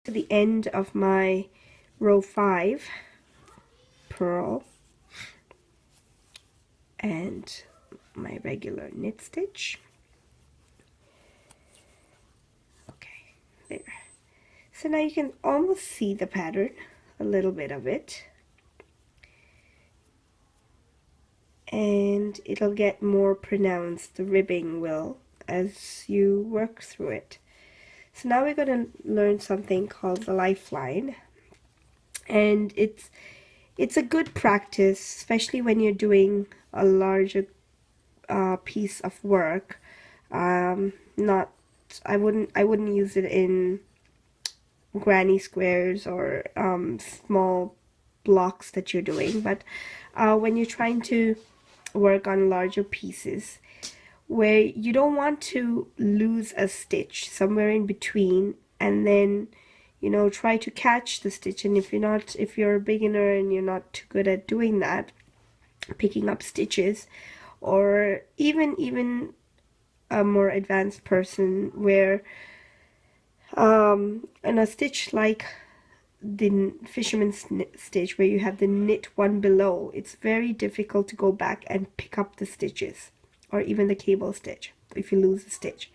to the end of my row 5 purl and my regular knit stitch. Okay, there. So now you can almost see the pattern, a little bit of it, and it'll get more pronounced, the ribbing will, as you work through it. So now we're going to learn something called the lifeline, and it's a good practice, especially when you're doing a larger piece of work. Not I wouldn't use it in granny squares or small blocks that you're doing, but when you're trying to work on larger pieces where you don't want to lose a stitch somewhere in between, and then try to catch the stitch. And if you're a beginner and you're not too good at doing that, picking up stitches, or even a more advanced person where in a stitch like the fisherman stitch where you have the knit one below, it's very difficult to go back and pick up the stitches, or even the cable stitch if you lose a stitch.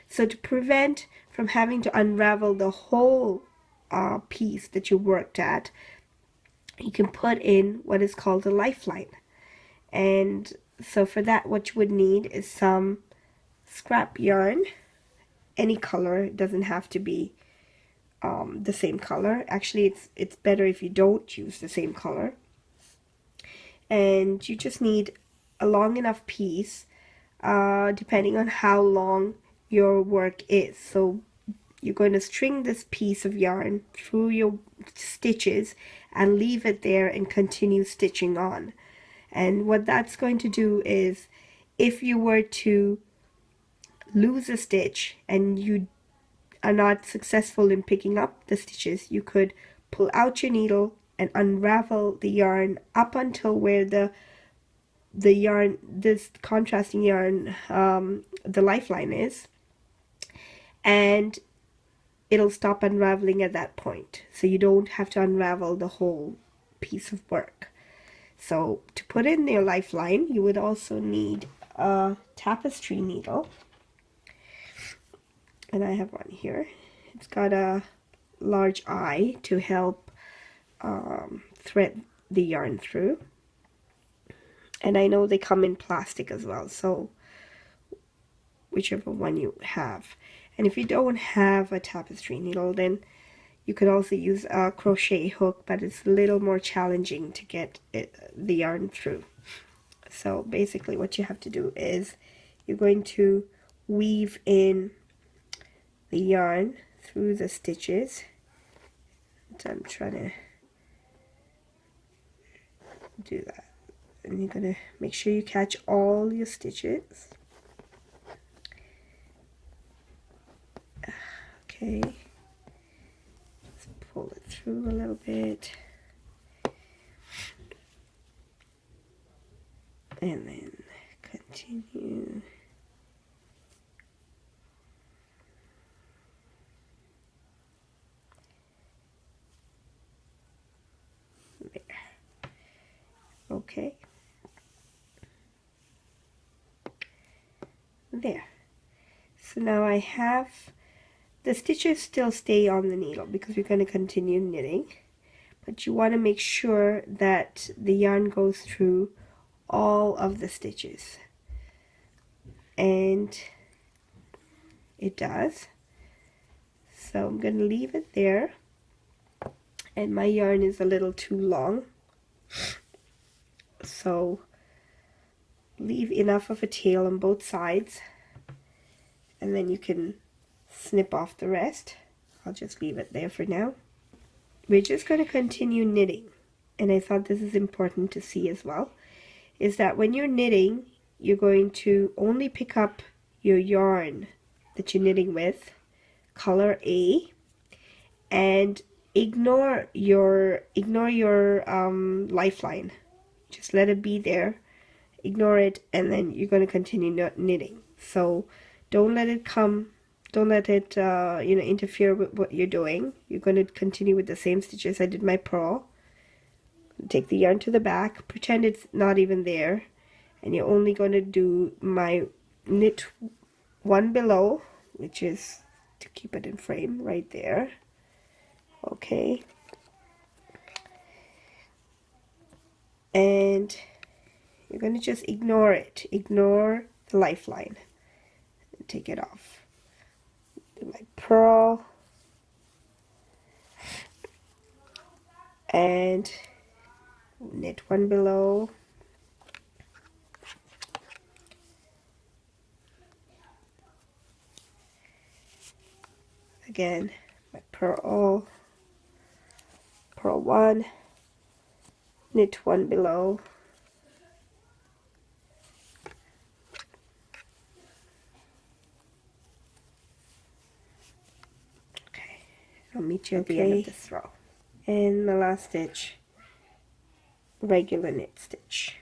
So to prevent from having to unravel the whole piece that you worked at, you can put in what is called a lifeline. And so for that, what you would need is some scrap yarn, any color. It doesn't have to be the same color. Actually, it's better if you don't use the same color. And you just need a long enough piece, depending on how long your work is. So you're going to string this piece of yarn through your stitches and leave it there and continue stitching on. And what that's going to do is, if you were to lose a stitch and you are not successful in picking up the stitches, you could pull out your needle and unravel the yarn up until where the yarn, this contrasting yarn, the lifeline is, and it'll stop unraveling at that point, so you don't have to unravel the whole piece of work. So to put in your lifeline, you would also need a tapestry needle, and I have one here. It's got a large eye to help thread the yarn through, and I know they come in plastic as well, so whichever one you have. And if you don't have a tapestry needle, then you could also use a crochet hook, but it's a little more challenging to get the yarn through. So basically what you have to do is you're going to weave in the yarn through the stitches. So I'm trying to do that. And you're going to make sure you catch all your stitches. Okay. Let's pull it through a little bit. And then continue. There. Okay. There. So now I have the stitches still stay on the needle because we're going to continue knitting, but you want to make sure that the yarn goes through all of the stitches, and it does. So I'm going to leave it there, and my yarn is a little too long, so leave enough of a tail on both sides, and then you can snip off the rest. I'll just leave it there for now. We're just going to continue knitting, and I thought this is important to see as well, is that when you're knitting, you're going to only pick up your yarn that you're knitting with, color A, and ignore your lifeline. Just let it be there, ignore it, and then you're going to continue knitting. So don't let it come Don't let it interfere with what you're doing. You're going to continue with the same stitches. I did my purl. Take the yarn to the back, pretend it's not even there, and you're only going to do my knit one below, which is to keep it in frame right there. Okay, and you're going to just ignore it, ignore the lifeline, and take it off. Do my purl and knit one below. Again, my purl, purl one, knit one below, okay, I'll meet you at the end of this row. And my last stitch, regular knit stitch.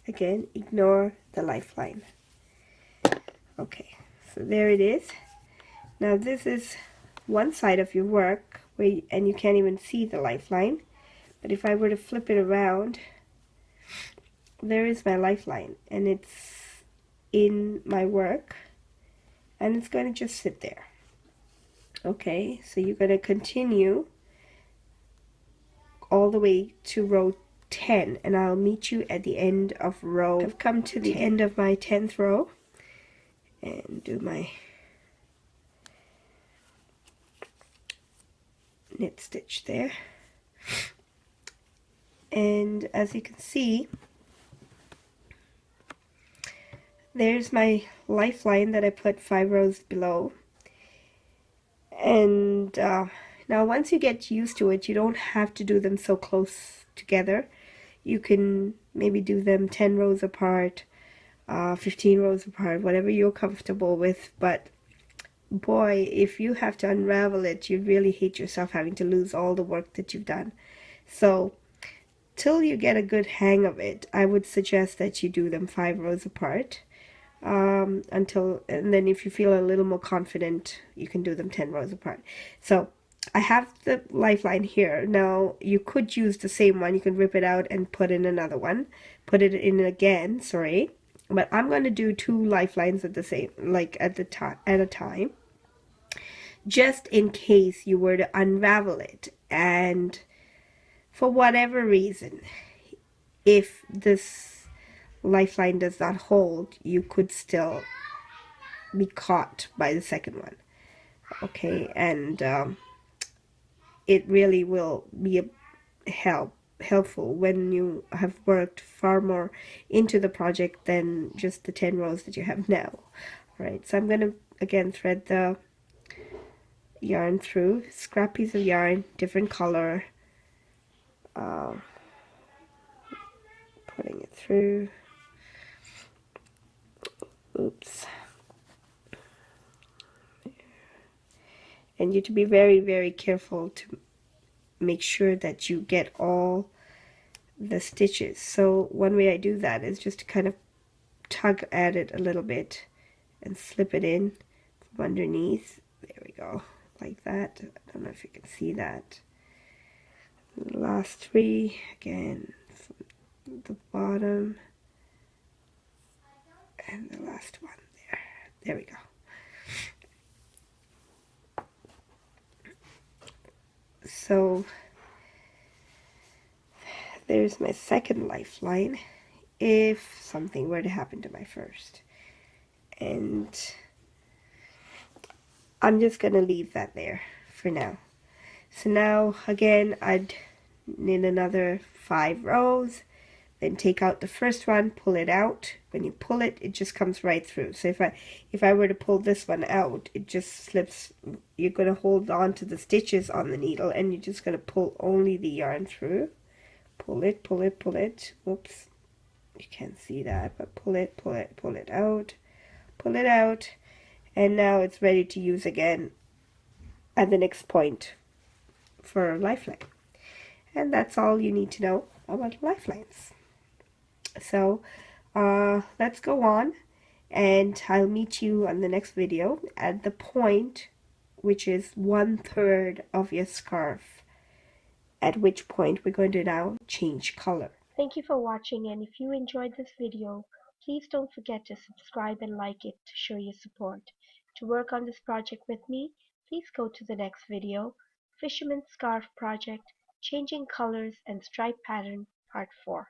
Again, ignore the lifeline. Okay, so there it is. Now this is one side of your work and you can't even see the lifeline, but if I were to flip it around, there is my lifeline, and it's in my work, and it's going to just sit there. Okay, so you're going to continue all the way to row 10, and I'll meet you at the end of row. I've come to the end of my 10th row, and do my knit stitch there. And as you can see, there's my lifeline that I put 5 rows below. And now once you get used to it, you don't have to do them so close together. You can maybe do them 10 rows apart, 15 rows apart, whatever you're comfortable with. But boy, if you have to unravel it, you really hate yourself having to lose all the work that you've done. So till you get a good hang of it, I would suggest that you do them 5 rows apart. And then if you feel a little more confident, you can do them 10 rows apart. So I have the lifeline here. Now you could use the same one. You can rip it out and put in another one, put it in again, sorry. But I'm going to do 2 lifelines at the same, like at a time, just in case you were to unravel it, and for whatever reason, if this lifeline does not hold, you could still be caught by the second one. Okay, and it really will be helpful when you have worked far more into the project than just the 10 rows that you have now. All right, so I'm going to again thread the yarn through, scrap piece of yarn, different color, putting it through. Oops. And you have to be very, very careful to make sure that you get all the stitches. So one way I do that is just to kind of tug at it a little bit and slip it in from underneath. There we go, like that. I don't know if you can see that. The last 3 again from the bottom, and the last one there. There we go. So there's my second lifeline if something were to happen to my first. And I'm just going to leave that there for now. So now again, I'd knit another 5 rows, then take out the first one, pull it out. When you pull it, it just comes right through. So if I were to pull this one out, it just slips. You're going to hold on to the stitches on the needle, and you're just going to pull only the yarn through. Pull it, pull it, pull it. Whoops, you can't see that, but pull it, pull it, pull it out, pull it out, and now it's ready to use again at the next point for lifeline. And that's all you need to know about lifelines. So let's go on And I'll meet you on the next video at the point which is 1/3 of your scarf, at which point we're going to now change color. Thank you for watching, and if you enjoyed this video, please don't forget to subscribe and like it to show your support. To work on this project with me, please go to the next video, Fisherman Scarf Project, Changing Colors and Stripe Pattern, Part 4.